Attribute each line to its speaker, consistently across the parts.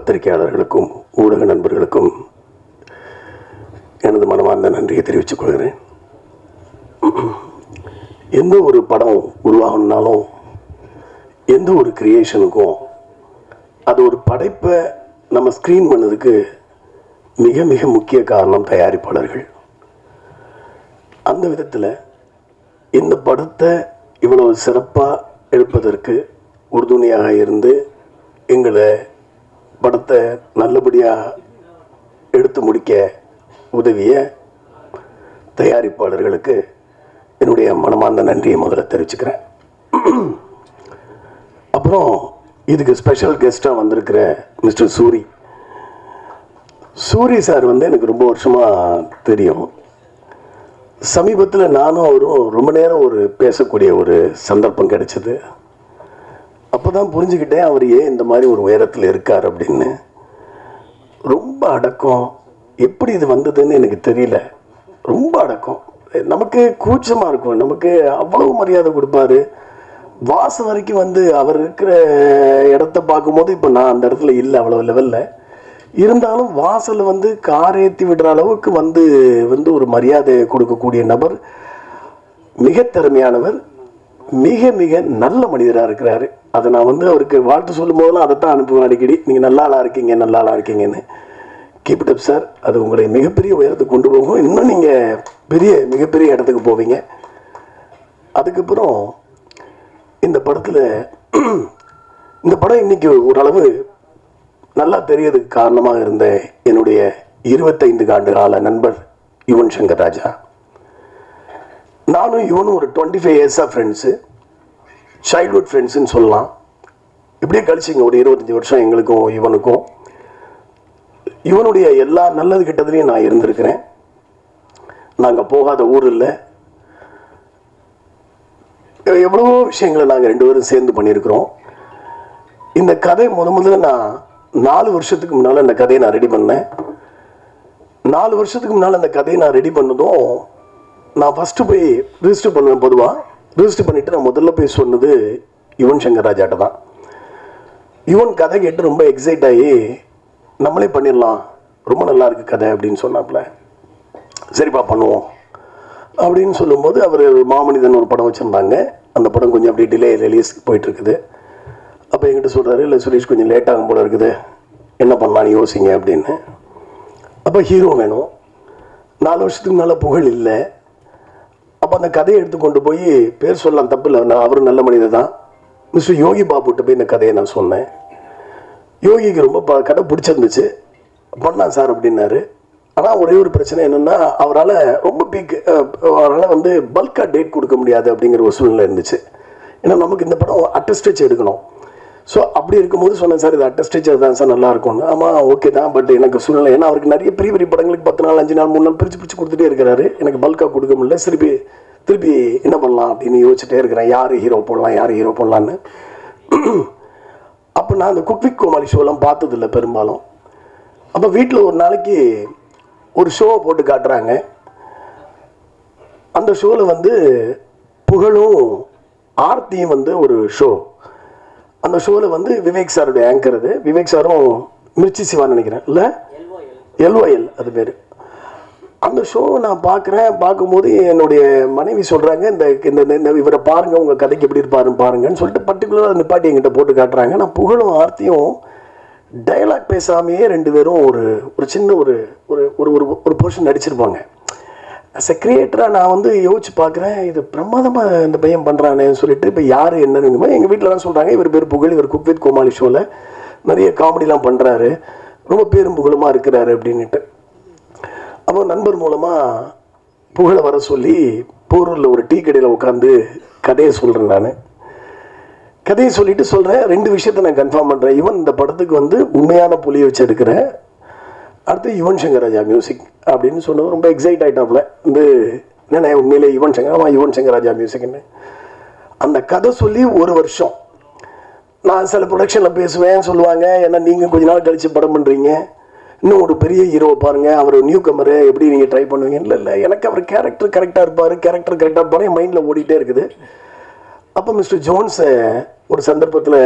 Speaker 1: பத்திரிகையாளர்களுக்கும் ஊடக நண்பர்களுக்கும் எனது மனமார்ந்த நன்றியை தெரிவித்துக் கொள்கிறேன். எந்த ஒரு படம் உருவாகணும்னாலும் எந்த ஒரு கிரியேஷனுக்கும் அது ஒரு படைப்பை நம்ம ஸ்க்ரீன் பண்ணதுக்கு மிக மிக முக்கிய காரணம் தயாரிப்பாளர்கள். அந்த விதத்தில் இந்த படத்தை இவ்வளவு சிறப்பாக எடுப்பதற்கு உறுதுணையாக இருந்து எங்களை படத்தை நல்லபடியாக எடுத்து முடிக்க உதவிய தயாரிப்பாளர்களுக்கு என்னுடைய மனமார்ந்த நன்றியை முதல்ல தெரிவிச்சுக்கிறேன். அப்புறம் இதுக்கு ஸ்பெஷல் கெஸ்ட்டாக வந்திருக்கிற மிஸ்டர் சூரி சார் எனக்கு ரொம்ப வருஷமாக தெரியும். சமீபத்தில் நானும் அவரும் ரொம்ப நேரம் பேசக்கூடிய ஒரு சந்தர்ப்பம் கிடைச்சது. அப்போ தான் புரிஞ்சுக்கிட்டேன் அவர் ஏன் இந்த மாதிரி ஒரு உயரத்தில் இருக்கார் அப்படின்னு. ரொம்ப அடக்கம். எப்படி இது வந்ததுன்னு எனக்கு தெரியல. ரொம்ப அடக்கம். நமக்கு கூச்சமாக இருக்கும். நமக்கு அவ்வளவு மரியாதை கொடுப்பாரு. வாசம் வரைக்கும் அவர் இருக்கிற இடத்த பார்க்கும்போது இப்போ நான் அந்த இடத்துல இல்லை அவ்வளோ லெவலில் இருந்தாலும் வாசல் கார் ஏற்றி விடுற அளவுக்கு ஒரு மரியாதை கொடுக்கக்கூடிய நபர். மிக திறமையானவர். மிக மிக நல்ல மனிதராக இருக்கிறாரு. அதை நான் அவருக்கு வாழ்த்து சொல்லும் போதெல்லாம் அதைத்தான் அனுப்புவேன் அடிக்கடி. நீங்கள் நல்ல ஆளாக இருக்கீங்க, நல்ல ஆளாக இருக்கீங்கன்னு. Keep it up sir. அது உங்களை மிகப்பெரிய உயரத்துக்கு கொண்டு போகும். இன்னும் நீங்கள் மிகப்பெரிய இடத்துக்கு போவீங்க. அதுக்கப்புறம் இந்த படத்தில் இந்த படம் இன்னைக்கு ஓரளவு நல்லா தெரியறதுக்கு காரணமாக இருந்த என்னுடைய 25 ஆண்டு கால நண்பர் யுவன் சங்கர் ராஜா. நானும் இவனும் ஒரு 25 இயர்ஸாக ஃப்ரெண்ட்ஸு, சைல்ட்ஹுட் ஃப்ரெண்ட்ஸுன்னு சொல்லலாம். இப்படியே கழிச்சிங்க ஒரு 25 வருஷம் எங்களுக்கும் இவனுக்கும். இவனுடைய எல்லா நல்லது கெட்டதுலையும் நான் இருந்திருக்கிறேன். நாங்கள் போகாத ஊர் இல்லை. எவ்வளவோ விஷயங்களை நாங்கள் 2 பேரும் சேர்ந்து பண்ணியிருக்கிறோம். இந்த கதை முதல்ல நான் 4 வருஷத்துக்கு முன்னால் இந்த கதையை நான் ரெடி பண்ணேன். 4 வருஷத்துக்கு முன்னால் அந்த கதையை நான் ரெடி பண்ணதும் நான் ஃபஸ்ட்டு போய் ரிஜிஸ்டர் பண்ணுவேன். பொதுவாக ரிஜிஸ்டர் பண்ணிவிட்டு நான் முதல்ல போய் சொன்னது யுவன் சங்கர் ராஜாட்ட தான். யுவன் கதை கேட்டு ரொம்ப எக்ஸைட் ஆகி நம்மளே பண்ணிடலாம், ரொம்ப நல்லா இருக்குது கதை அப்படின்னு சொன்னாப்புல. சரிப்பா பண்ணுவோம் அப்படின்னு சொல்லும்போது அவர் மாமனிதன் ஒரு படம் வச்சுருந்தாங்க. அந்த படம் கொஞ்சம் அப்படியே டிலே ரிலீஸ் போயிட்டுருக்குது. அப்போ என்கிட்ட சொல்கிறாரு, இல்லை சுரேஷ் கொஞ்சம் லேட் ஆகும் போல இருக்குது, என்ன பண்ணலான்னு யோசிங்க அப்படின்னு. அப்போ ஹீரோ வேணும். 4 வருஷத்துக்கு மேலே புகழ் இல்லை. அப்போ அந்த கதையை எடுத்து கொண்டு போய் பேர் சொல்லலாம், தப்பு இல்லை, நான் அவரும் நல்ல மனிதர் தான். மிஸ்டர் யோகி பாபுட்ட போய் இந்த கதையை நான் சொன்னேன். யோகிக்கு ரொம்ப கதை பிடிச்சிருந்துச்சு. பண்ணலாம் சார் அப்படின்னாரு. ஆனால் ஒரே ஒரு பிரச்சனை என்னென்னா, அவரால் ரொம்ப அவரால் பல்காக டேட் கொடுக்க முடியாது அப்படிங்கிற ஒரு சூழ்நிலை இருந்துச்சு. ஏன்னா நமக்கு இந்த படம் அட்டஸ்டேஜ் எடுக்கணும். ஸோ அப்படி இருக்கும்போது சொன்னேன், சார் இது அட்டஸ்டேஜ் தான் சார் நல்லா இருக்கும்னு. ஆமாம் ஓகே தான், பட் எனக்கு சூழ்நிலை, ஏன்னா அவருக்கு நிறைய பெரிய பெரிய படங்களுக்கு 10 நாள் 5 நாள் 3 நாள் பிரித்து கொடுத்துட்டே இருக்கிறாரு. எனக்கு பல்காக கொடுக்க முடியல. திருப்பி என்ன பண்ணலாம் அப்படின்னு யோசிச்சுட்டே இருக்கிறேன், யார் ஹீரோ போடலான்னு. அப்போ நான் அந்த குக் வித் கோமாளி ஷோலாம் பார்த்ததில்லை பெரும்பாலும். அப்போ வீட்டில் ஒரு நாளைக்கு ஒரு ஷோவை போட்டு காட்டுறாங்க. அந்த ஷோவில் புகழும் ஆர்த்தியும் ஒரு ஷோ. அந்த ஷோவில் விவேக் சாருடைய ஆங்கர். அது விவேக் சாரும் மிர்ச்சி சிவான்னு நினைக்கிறேன், இல்லை எல்ஓஎல் அது பேர். அந்த ஷோவை நான் பார்க்கும்போது என்னுடைய மனைவி சொல்கிறாங்க, இந்த இவரை பாருங்கள், உங்கள் கதைக்கு எப்படி இருப்பாருன்னு சொல்லிட்டு பர்டிகுலராக நிப்பாட்டி என்கிட்ட போட்டு காட்டுறாங்க. நான் புகழும் ஆர்த்தியும் டயலாக் பேசாமையே 2 பேரும் ஒரு சின்ன ஒரு போர்ஷன் நடிச்சிருப்பாங்க. அஸ் எ கிரியேட்டராக நான் யோசிச்சு பார்க்குறேன், இது பிரமாதமாக இந்த பையன் பண்ணுறானேன்னு சொல்லிட்டு. இப்போ யார் என்னன்னு எங்கள் வீட்டிலலாம் சொல்கிறாங்க, இவர் பேர் புகழ், இவர் குக் வித் கோமாளி ஷோவில் நிறைய காமெடிலாம் பண்ணுறாரு, ரொம்ப பேரும் புகழுமாக இருக்கிறாரு அப்படின்ட்டு. அப்போ நண்பர் மூலமாக புகழை வர சொல்லி போரூரில் ஒரு டீ கடையில் உட்காந்து கதையை சொல்கிறேன். நான் கதையை சொல்லிட்டு சொல்கிறேன், 2 விஷயத்தை நான் கன்ஃபார்ம் பண்ணுறேன். ஈவன் இந்த படத்துக்கு உண்மையான புலியை வச்சு எடுக்கிறேன். அடுத்து யுவன் சங்கர் ராஜா மியூசிக் அப்படின்னு சொன்னது ரொம்ப எக்ஸைட் ஆகிட்டாப்புல. என்னென்ன உண்மையிலே யுவன் சங்கர் ராஜா மியூசிக்னு அந்த கதை சொல்லி 1 வருஷம் நான் சில ப்ரொடக்ஷனில் பேசுவேன், சொல்லுவாங்க, ஏன்னா நீங்கள் கொஞ்ச நாள் கழித்து படம் பண்ணுறீங்க, இன்னும் ஒரு பெரிய ஹீரோவை பாருங்கள், அவர் நியூ கமரு, எப்படி நீங்கள் ட்ரை பண்ணுவீங்க. இல்லை எனக்கு அவர் கேரக்டர் கரெக்டாக இருப்பார், என் மைண்டில் ஓடிட்டே இருக்குது. அப்போ மிஸ்டர் ஜோன்ஸை ஒரு சந்தர்ப்பத்தில்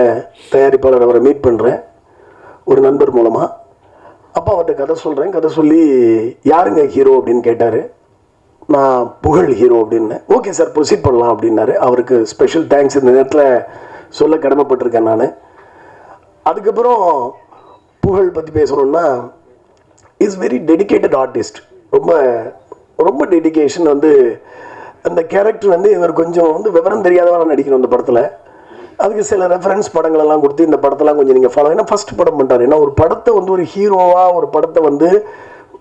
Speaker 1: தயாரிப்பாளர் அவரை மீட் பண்ணுறேன். ஒரு நண்பர் மூலமாக. அப்போ அவர்கிட்ட கதை சொல்கிறேன். கதை சொல்லி யாருங்க ஹீரோ அப்படின்னு கேட்டார். நான் புகழ் ஹீரோ அப்படின்னேன். ஓகே சார் ப்ரொசீட் பண்ணலாம் அப்படின்னாரு. அவருக்கு ஸ்பெஷல் தேங்க்ஸ் இந்த நேரத்தில் சொல்ல கடமைப்பட்டிருக்கேன் நான். அதுக்கப்புறம் புகழ் பற்றி பேசணுன்னா, இஸ் வெரி டெடிக்கேட்டட் ஆர்டிஸ்ட். ரொம்ப ரொம்ப டெடிக்கேஷன். வந்து அந்த கேரக்டர் வந்து இவர் கொஞ்சம் வந்து விவரம் தெரியாதவராக நடிக்கணும் அந்த படத்தில். அதுக்கு சில ரெஃபரன்ஸ் படங்களெல்லாம் கொடுத்து இந்த படத்தெல்லாம் கொஞ்சம் நீங்கள் ஃபாலோ. ஏன்னா ஃபஸ்ட் படம் பண்ணுறாரு. ஏன்னா ஒரு படத்தை வந்து ஒரு ஹீரோவாக ஒரு படத்தை வந்து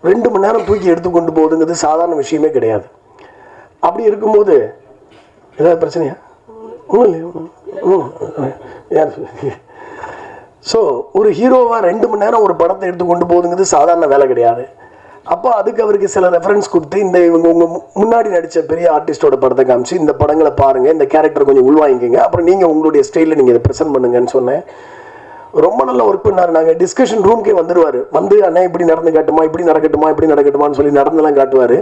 Speaker 1: 2 மணி நேரம் தூக்கி எடுத்து கொண்டு போகுதுங்கிறது சாதாரண விஷயமே கிடையாது. அப்படி இருக்கும்போது ஏதாவது பிரச்சனையா? ஒன்றும் இல்லை. யார்? ஸோ ஒரு ஹீரோவாக 2 மணி நேரம் ஒரு படத்தை எடுத்து கொண்டு போகுதுங்கிறது சாதாரண வேலை கிடையாது. அப்போ அதுக்கு அவருக்கு சில ரெஃபரன்ஸ் கொடுத்து இந்த இவங்க உங்கள் முன்னாடி நடித்த பெரிய ஆர்டிஸ்டோட படத்தை காமிச்சு இந்த படங்களை பாருங்கள், இந்த கேரக்டரை கொஞ்சம் உள்வாங்கிக்கங்க, அப்புறம் நீங்கள் உங்களுடைய ஸ்டைலில் நீங்கள் இதை ப்ரெசென்ட் பண்ணுங்கன்னு சொன்னேன். ரொம்ப நல்லா ஒர்க் பண்ணார். நாங்கள் டிஸ்கஷன் ரூம்க்கே வந்துடுவார். வந்து அண்ணா இப்படி நடந்து காட்டுமா, இப்படி நடக்கட்டுமா, இப்படி நடக்கட்டுமான்னு சொல்லி நடந்துலாம் காட்டுவார்.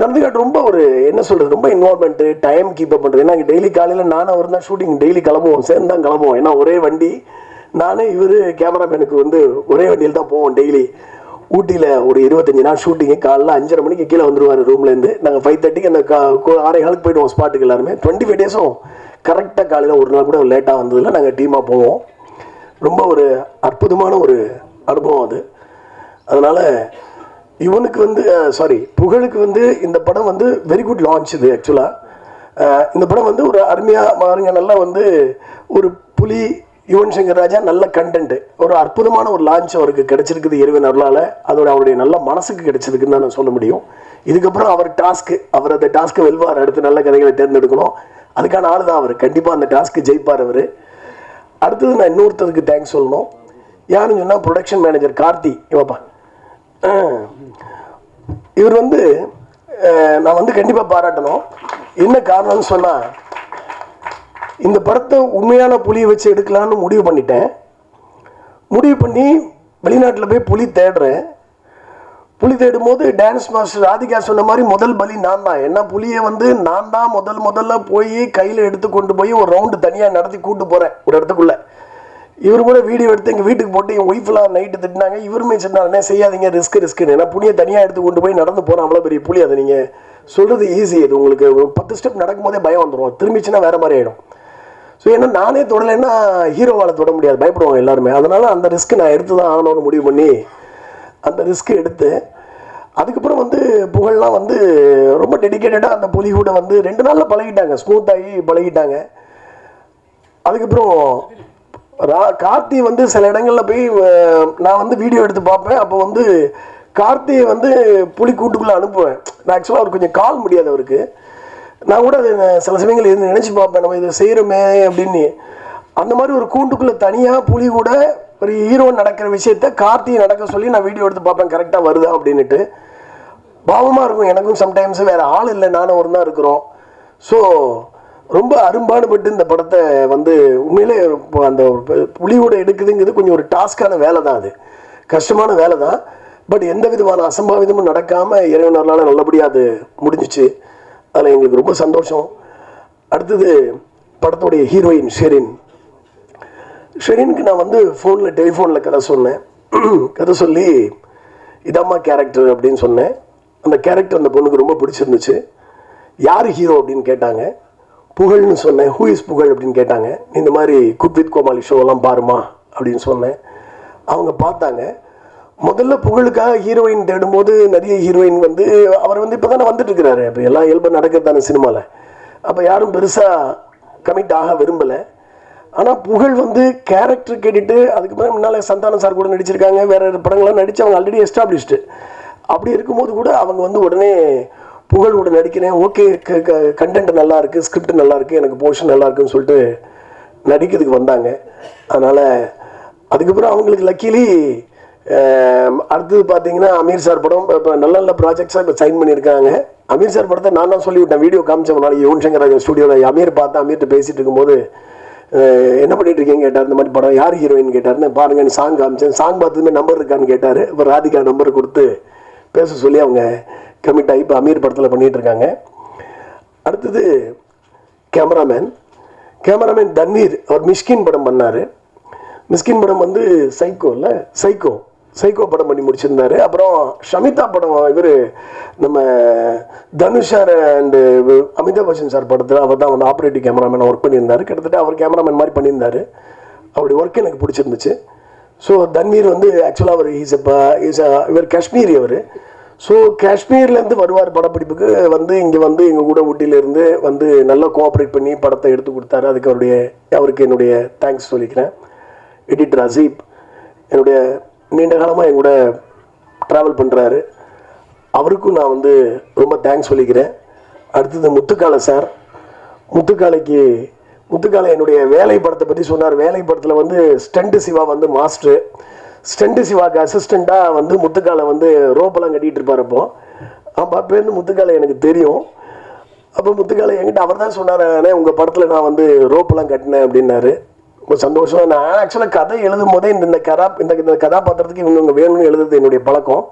Speaker 1: நடந்து காட்டு ரொம்ப ஒரு என்ன சொல்கிறது, ரொம்ப இன்வால்மெண்ட்டு, டைம் கீப் அப் பண்ணுறது. ஏன்னா டெய்லி காலையில் நானும் அவர் தான் ஷூட்டிங் டெய்லி கிளம்புவோம், சேர்ந்து தான் கிளம்புவோம். ஏன்னா ஒரே வண்டி, நானே இவர் கேமராமேனுக்கு வந்து ஒரே வண்டியில் தான் போவோம் டெய்லி. ஊட்டியில் ஒரு 25 நாள் ஷூட்டிங்கு. காலைல 5:30 மணிக்கு கீழே வந்துடுவார் ரூம்லேருந்து. நாங்கள் 5:30க்கு அந்த 6:15 போயிடுவோம் ஸ்பாட்டுக்கு எல்லாருமே. 25 டேஸும் கரெக்டாக காலையில் ஒரு நாள் கூட லேட்டாக வந்ததில்லை. நாங்கள் டீமாக போவோம். ரொம்ப ஒரு அற்புதமான ஒரு அனுபவம் அது. அதனால் இவனுக்கு வந்து புகழுக்கு வந்து இந்த படம் வந்து வெரி குட் லான்ச். இது ஆக்சுவலாக இந்த படம் வந்து ஒரு அருமையாக மாறுங்க. நல்லா வந்து ஒரு புலி யுவன் சங்கர் ராஜா நல்ல கண்டென்ட், ஒரு அற்புதமான ஒரு லான்ச் அவருக்கு கிடைச்சிருக்குது இறைவன் அருளால். அதோட அவருடைய நல்ல மனசுக்கு கிடைச்சிருக்குன்னு தான் நான் சொல்ல முடியும். இதுக்கப்புறம் அவர் அந்த டாஸ்க்கு வெல்வார். அடுத்து நல்ல கதைகளை தேர்ந்தெடுக்கணும். அதுக்கான ஆள் தான் அவர். கண்டிப்பாக அந்த டாஸ்க்கு ஜெயிப்பார் அவர். அடுத்தது நான் இன்னொருத்தருக்கு தேங்க்ஸ் சொல்லணும். யாருன்னு சொன்னால் ப்ரொடக்ஷன் மேனேஜர் கார்த்தி. இவப்பா இவர் வந்து நான் வந்து கண்டிப்பாக பாராட்டணும். என்ன காரணம்னு சொன்னால், இந்த படத்தை உண்மையான புலியை வச்சு எடுக்கலான்னு முடிவு பண்ணிட்டேன். முடிவு பண்ணி வெளிநாட்டில் போய் புலி தேடுறேன். புலி தேடும் போது டான்ஸ் மாஸ்டர் ராதிகா சொன்ன மாதிரி முதல் பலி நான் தான். என்ன புலியை வந்து நான் தான் முதல்ல போய் கையில் எடுத்து கொண்டு போய் ஒரு ரவுண்டு தனியாக நடத்தி கூட்டு போகிறேன் ஒரு இடத்துக்குள்ளே. இவர் கூட வீடியோ எடுத்து எங்கள் வீட்டுக்கு போட்டு என் ஒய்ஃபெலாம் நைட்டு திட்டினாங்க. இவருமே சொன்னாங்க செய்யாதீங்க, ரிஸ்க்குன்னு. ஏன்னா புலியை தனியாக எடுத்து கொண்டு போய் நடந்து போகிறேன். அவ்வளோ பெரிய புலி. அதை நீங்கள் சொல்கிறது ஈஸி. அது உங்களுக்கு 10 ஸ்டெப் நடக்கும்போதே பயம் வந்துடும். திரும்பிச்சுன்னா வேறு மாதிரி ஆகிடும். ஸோ ஏன்னா நானே தொடலைன்னா ஹீரோவால் தொட முடியாது, பயப்படுவாங்க எல்லாருமே. அதனால் அந்த ரிஸ்க்கு நான் எடுத்து தான் ஆகணும்னு முடிவு பண்ணி அந்த ரிஸ்க்கு எடுத்து, அதுக்கப்புறம் வந்து புகழ்லாம் வந்து ரொம்ப டெடிக்கேட்டடாக அந்த புலி கூட வந்து 2 நாளில் பழகிட்டாங்க, ஸ்மூத்தாகி பழகிட்டாங்க. அதுக்கப்புறம் கார்த்தி வந்து சில இடங்களில் போய் நான் வந்து வீடியோ எடுத்து பார்ப்பேன். அப்போ வந்து கார்த்தியை வந்து புலி கூட்டுக்குள்ளே அனுப்புவேன். நான் ஆக்சுவலாக அவருக்கு கொஞ்சம் கால் முடியாது அவருக்கு. நான் கூட சில சமயங்கள் இருந்து நினச்சி பார்ப்பேன், நம்ம இதை செய்கிறோமே அப்படின்னு. அந்த மாதிரி ஒரு கூண்டுக்குள்ளே தனியாக புலி கூட ஒரு ஹீரோ நடக்கிற விஷயத்த கார்த்தியை நடக்க சொல்லி நான் வீடியோ எடுத்து பார்ப்பேன், கரெக்டாக வருதா அப்படின்ட்டு. பாவமாக இருக்கும் எனக்கும். சம்டைம்ஸ் வேறு ஆள் இல்லை, நானும் ஒரு தான் இருக்கிறோம். ஸோ ரொம்ப அரும்பாடுபட்டு இந்த படத்தை வந்து உண்மையிலே அந்த புலியோட எடுக்குதுங்கிறது கொஞ்சம் ஒரு டாஸ்கான வேலை தான். அது கஷ்டமான வேலை தான். பட் எந்த விதமான அசம்பாவிதமும் நடக்காமல் இறைவனர்களால் நல்லபடியாக அது முடிஞ்சிச்சு. அதில் எங்களுக்கு ரொம்ப சந்தோஷம். அடுத்தது படத்துடைய ஹீரோயின் ஷெரினுக்கு நான் வந்து டெலிஃபோனில் கதை சொன்னேன். கதை சொல்லி இதம்மா கேரக்டர் அப்படின்னு சொன்னேன். அந்த கேரக்டர் அந்த பொண்ணுக்கு ரொம்ப பிடிச்சிருந்துச்சு. யார் ஹீரோ அப்படின்னு கேட்டாங்க. புகழ்னு சொன்னேன். ஹூ இஸ் புகழ் அப்படின்னு கேட்டாங்க. இந்த மாதிரி குக் வித் கோமாளி ஷோவெல்லாம் பாருமா அப்படின்னு சொன்னேன். அவங்க பார்த்தாங்க. முதல்ல புகழுக்காக ஹீரோயின் தேடும்போது நிறைய ஹீரோயின் வந்து அவர் வந்து இப்போ தானே வந்துட்டு இருக்கிறாரு. இப்போ எல்லாம் இயல்பாக நடக்கிறது தானே சினிமாவில். அப்போ யாரும் பெருசாக கமிட் ஆக விரும்பலை. ஆனால் புகழ் வந்து கேரக்டர் கேட்டுட்டு அதுக்கு பிறகு முன்னால் சந்தானம் சார் கூட நடிச்சிருக்காங்க, வேறு படங்கள்லாம் நடித்து அவங்க ஆல்ரெடி எஸ்டாப்ளிஷ்டு. அப்படி இருக்கும்போது கூட அவங்க வந்து உடனே புகழ் கூட நடிக்கிறேன், ஓகே கண்டென்ட் நல்லா இருக்குது, ஸ்கிரிப்ட் நல்லா இருக்குது, எனக்கு போர்ஷன் நல்லா இருக்குன்னு சொல்லிட்டு நடிக்கிறதுக்கு வந்தாங்க. அதனால் அதுக்கப்புறம் அவங்களுக்கு லக்கிலி அடுத்தது பார்த்தீங்கன்னா அமீர் சார் படம் இப்போ நல்ல நல்ல ப்ராஜெக்ட்ஸாக இப்போ சைன் பண்ணியிருக்காங்க. அமீர் சார் படத்தை நான் தான் சொல்லிவிட்டேன். வீடியோ காமிச்ச நாளைக்கு யுவன் சங்கர் ராஜா ஸ்டுடியோவில் அமீர் பார்த்தா அமீர்கிட்ட பேசிகிட்டு இருக்கும்போது என்ன பண்ணிட்டு இருக்கீங்க கேட்டார். இந்த மாதிரி படம் யார் ஹீரோயின் கேட்டார்னு. பாருங்க சாங் காமிச்சேன். சாங் பார்த்ததுமே நம்பர் இருக்கான்னு கேட்டார். இப்போ ராதிகா நம்பர் கொடுத்து பேச சொல்லி அவங்க கமிட் ஆகி இப்போ அமீர் படத்தில் பண்ணிகிட்டு இருக்காங்க. அடுத்தது கேமராமேன் தன்வீர். அவர் மிஷ்கின் படம் பண்ணார். மிஸ்கின் படம் வந்து சைக்கோ இல்லை, சைக்கோ படம் பண்ணி முடிச்சிருந்தாரு. அப்புறம் ஷமிதா படம் இவர் நம்ம Dhanush sir and Amitabh Bachchan sir படத்தில் அவர் தான் வந்து ஆப்ரேட்டிவ் கேமராமேன் ஒர்க் பண்ணியிருந்தார். கிட்டத்தட்ட அவர் கேமராமேன் மாதிரி பண்ணியிருந்தார். அவருடைய ஒர்க் எனக்கு பிடிச்சிருந்துச்சு. ஸோ தன்வீர் வந்து ஆக்சுவலாக அவர் இவர் காஷ்மீரி அவர். ஸோ காஷ்மீர்லேருந்து வருவார் படப்பிடிப்புக்கு வந்து இங்கே வந்து எங்கள் கூட ஊட்டியிலேருந்து வந்து நல்லா கோஆப்ரேட் பண்ணி படத்தை எடுத்து கொடுத்தாரு. அதுக்கு அவருக்கு என்னுடைய தேங்க்ஸ் சொல்லிக்கிறேன். எடிட்டர் அசீப் என்னுடைய நீண்ட காலமாக என் கூட ட்ராவல் பண்ணுறாரு, அவருக்கும் நான் வந்து ரொம்ப தேங்க்ஸ் சொல்லிக்கிறேன். அடுத்தது முத்துக்காலை சார். முத்துக்காலை என்னுடைய வேலை படத்தை பற்றி சொன்னார். வேலை படத்தில் வந்து ஸ்டண்ட் சிவா வந்து மாஸ்டரு, ஸ்டண்ட் சிவாக்கு அசிஸ்டண்ட்டாக வந்து முத்துக்காலை வந்து ரோப்பெல்லாம் கட்டிகிட்டு இருப்பார். அப்போருந்து முத்துக்காலை எனக்கு தெரியும். அப்போ முத்துக்காலை என்கிட்ட அவர் தான் சொன்னார், உங்கள் படத்தில் நான் வந்து ரோப்பெல்லாம் கட்டினேன் அப்படின்னாரு. ரொம்ப சந்தோஷம். நான் ஆக்சுவலாக கதை எழுதும் போதே இந்த கதாபாத்திரத்துக்கு இவங்க வேணும்னு எழுதுறது என்னுடைய பழக்கம்.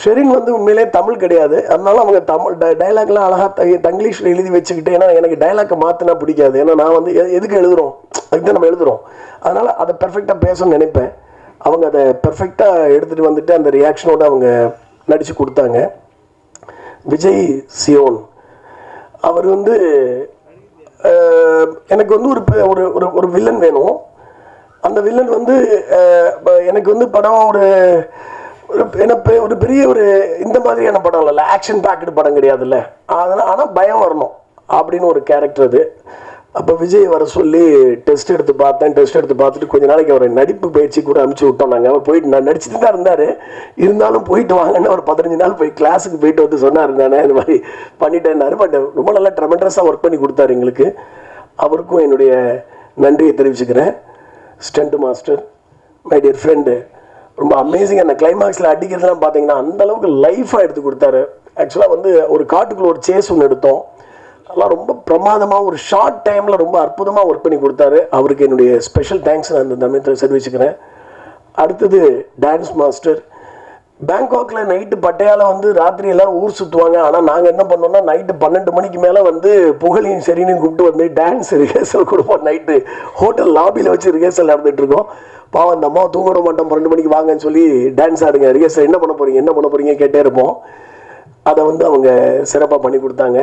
Speaker 1: ஷெரின் வந்து உண்மையிலே தமிழ் கிடையாது, அதனால அவங்க தமிழ் டைலாக்லாம் அழகாக தங்கிலீஷில் எழுதி வச்சுக்கிட்டு, ஏன்னா எனக்கு டைலாக்கை மாற்றினா பிடிக்காது. ஏன்னா நான் வந்து எதுக்கு எழுதுகிறோம், அதுக்கு தான் நம்ம எழுதுகிறோம். அதனால் அதை பெர்ஃபெக்டாக பேசணும்னு நினைப்பேன். அவங்க அதை பெர்ஃபெக்டாக எடுத்துகிட்டு வந்துட்டு அந்த ரியாக்ஷனோடு அவங்க நடித்து கொடுத்தாங்க. விஜய் சியோன் அவர் வந்து எனக்கு வந்து ஒரு வில்லன் வேணும். அந்த வில்லன் வந்து எனக்கு வந்து படம் ஒரு பெரிய இந்த மாதிரியான படம் இல்லை, ஆக்ஷன் பேக்கடு படம் கிடையாதுல்ல, அதனால் ஆனால் பயம் வரணும் அப்படின்னு ஒரு கேரக்டர் அது. அப்போ விஜய் வர சொல்லி டெஸ்ட் எடுத்து பார்த்துட்டு கொஞ்ச நாளைக்கு அவர் நடிப்பு பயிற்சி கூட அனுப்பிச்சி விட்டோம். நாங்கள் அவர் போயிட்டு நான் நடிச்சுட்டு தான் இருந்தாலும் போயிட்டு வாங்கன்னு ஒரு 15 நாள் போய் கிளாஸுக்கு போயிட்டு வந்து சொன்னார். நானே இந்த மாதிரி பண்ணிட்டேன்னாரு. பட் ரொம்ப நல்லா ட்ரெமெண்டஸாக ஒர்க் பண்ணி கொடுத்தாரு எங்களுக்கு. அவருக்கும் என்னுடைய நன்றியை தெரிவிச்சுக்கிறேன். Stunt master, my dear friend, ரொம்ப அமேசிங். அந்த கிளைமாக்ஸில் அடிக்கிறதுலாம் பார்த்தீங்கன்னா அந்தளவுக்கு லைஃபாக எடுத்து கொடுத்தாரு. ஆக்சுவலாக வந்து ஒரு காட்டுக்குள்ளே ஒரு சேஸ் ஒன்று எடுத்தோம், அதெல்லாம் ரொம்ப பிரமாதமாக ஒரு ஷார்ட் டைமில் ரொம்ப அற்புதமாக ஒர்க் பண்ணி கொடுத்தாரு. அவருக்கு என்னுடைய ஸ்பெஷல் தேங்க்ஸ் நான் அந்த தமிழத்தில் தெரிவிச்சுக்கிறேன். அடுத்தது டான்ஸ் மாஸ்டர். பேங்காக்கில் நைட்டு பட்டையால் வந்து ராத்திரி எல்லோரும் ஊர் சுற்றுவாங்க. ஆனால் நாங்கள் என்ன பண்ணோம்னா நைட்டு 12 மணிக்கு மேலே வந்து புகழையும் சரின்னு கூப்பிட்டு வந்து டான்ஸ் ரிஹர்சல் கொடுப்போம். நைட்டு ஹோட்டல் லாபியில் வச்சு ரிஹர்சல் நடந்துகிட்ருக்கோம். பாவம் அந்த அம்மா தூங்க மாட்டோம், 12 மணிக்கு வாங்கன்னு சொல்லி டான்ஸ் ஆடுங்க, ரிஹர்சல் என்ன பண்ண போகிறீங்க கேட்டே இருப்போம். அதை வந்து அவங்க சிறப்பாக பண்ணி கொடுத்தாங்க.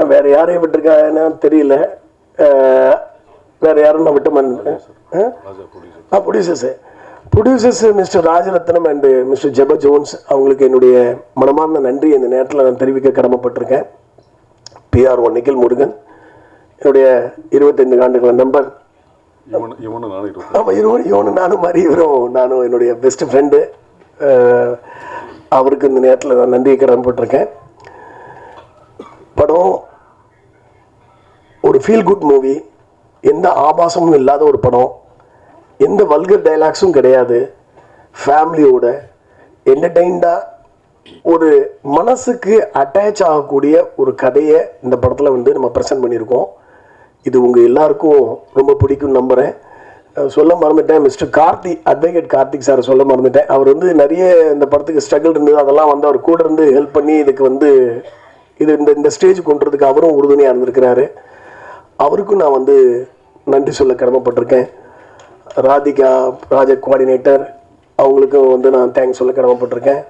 Speaker 1: வேறு யாரையும் விட்டுருக்காங்கன்னா தெரியல, வேறு யாரும் நான் விட்டு producers mister Rajaratnam and mister ஜெப ஜோன்ஸ், அவங்களுக்கு என்னுடைய மனமார்ந்த நன்றி இந்த நேரத்தில் நான் தெரிவிக்க கடமைப்பட்டிருக்கேன். PR1 நிகில் முருகன், என்னுடைய 25 ஆண்டுகள் நம்பர். ஆமாம், இவனு நானும் மாதிரி நானும் என்னுடைய பெஸ்ட் ஃப்ரெண்டு. அவருக்கு இந்த நேரத்தில் நான் நன்றியை கடமைப்பட்டிருக்கேன். படம் ஒரு ஃபீல் குட் மூவி, எந்த ஆபாசமும் இல்லாத ஒரு படம், எந்த வல்கர் டைலாக்ஸும் கிடையாது, ஃபேமிலியோட என்டர்டெயின்டாக ஒரு மனசுக்கு அட்டாச் ஆகக்கூடிய ஒரு கதையை இந்த படத்தில் வந்து நம்ம ப்ரெசென்ட் பண்ணியிருக்கோம். இது உங்கள் எல்லாருக்கும் ரொம்ப பிடிக்கும் நம்புகிறேன். சொல்ல மறந்துட்டேன், மிஸ்டர் அட்வொகேட் கார்த்திக் சார் சொல்ல மறந்துட்டேன். அவர் வந்து நிறைய இந்த படத்துக்கு ஸ்ட்ரகிள் இருந்தது, அதெல்லாம் வந்து அவர் கூட இருந்து ஹெல்ப் பண்ணி இதுக்கு வந்து இந்த ஸ்டேஜ் கொண்டுறதுக்கு அவரும் உறுதுணையாக இருந்திருக்கிறாரு. அவருக்கும் நான் வந்து நன்றி சொல்ல கடமைப்பட்டிருக்கேன். ராதிகா ப்ராஜெக்ட் கோஆர்டினேட்டர், அவங்களுக்கும் வந்து நான் தேங்க்ஸ் சொல்ல கடமைப்பட்டிருக்கேன்.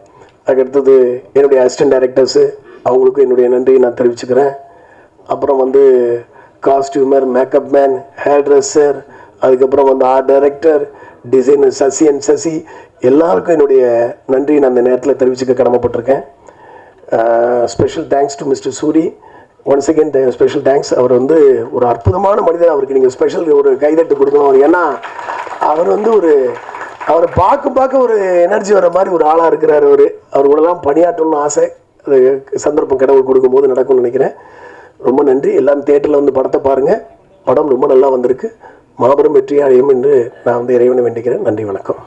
Speaker 1: அதுக்கடுத்தது என்னுடைய அசிஸ்டன்ட் டைரக்டர்ஸு, அவங்களுக்கும் என்னுடைய நன்றியை நான் தெரிவிச்சுக்கிறேன். அப்புறம் வந்து costumer, makeup man, hair dresser, அதுக்கப்புறம் வந்து ஆர்ட் டைரக்டர், டிசைனர் சசி, எல்லாருக்கும் என்னுடைய நன்றியை நான் இந்த நேரத்தில் தெரிவிச்சுக்க கடமைப்பட்டிருக்கேன். Special thanks to mister Suri, once again special thanks. அவர் வந்து ஒரு அற்புதமான மனிதர். அவருக்கு நீங்கள் ஸ்பெஷல் ஒரு கைதட்டு கொடுக்கணும். ஏன்னா அவர் வந்து அவரை பார்க்க ஒரு எனர்ஜி வர மாதிரி ஒரு ஆளாக இருக்கிறார். அவர் கூடலாம் பணியாற்றணும்னு ஆசை. அது சந்தர்ப்பம் கடவுள் கொடுக்கும்போது நடக்கும்னு நினைக்கிறேன். ரொம்ப நன்றி. எல்லாம் தியேட்டரில் வந்து படத்தை பாருங்கள். படம் ரொம்ப நல்லா வந்திருக்கு. மாபெரும் வெற்றியாக அடையும் என்று நான் வந்து இறைவனை வேண்டிக்கிறேன். நன்றி, வணக்கம்.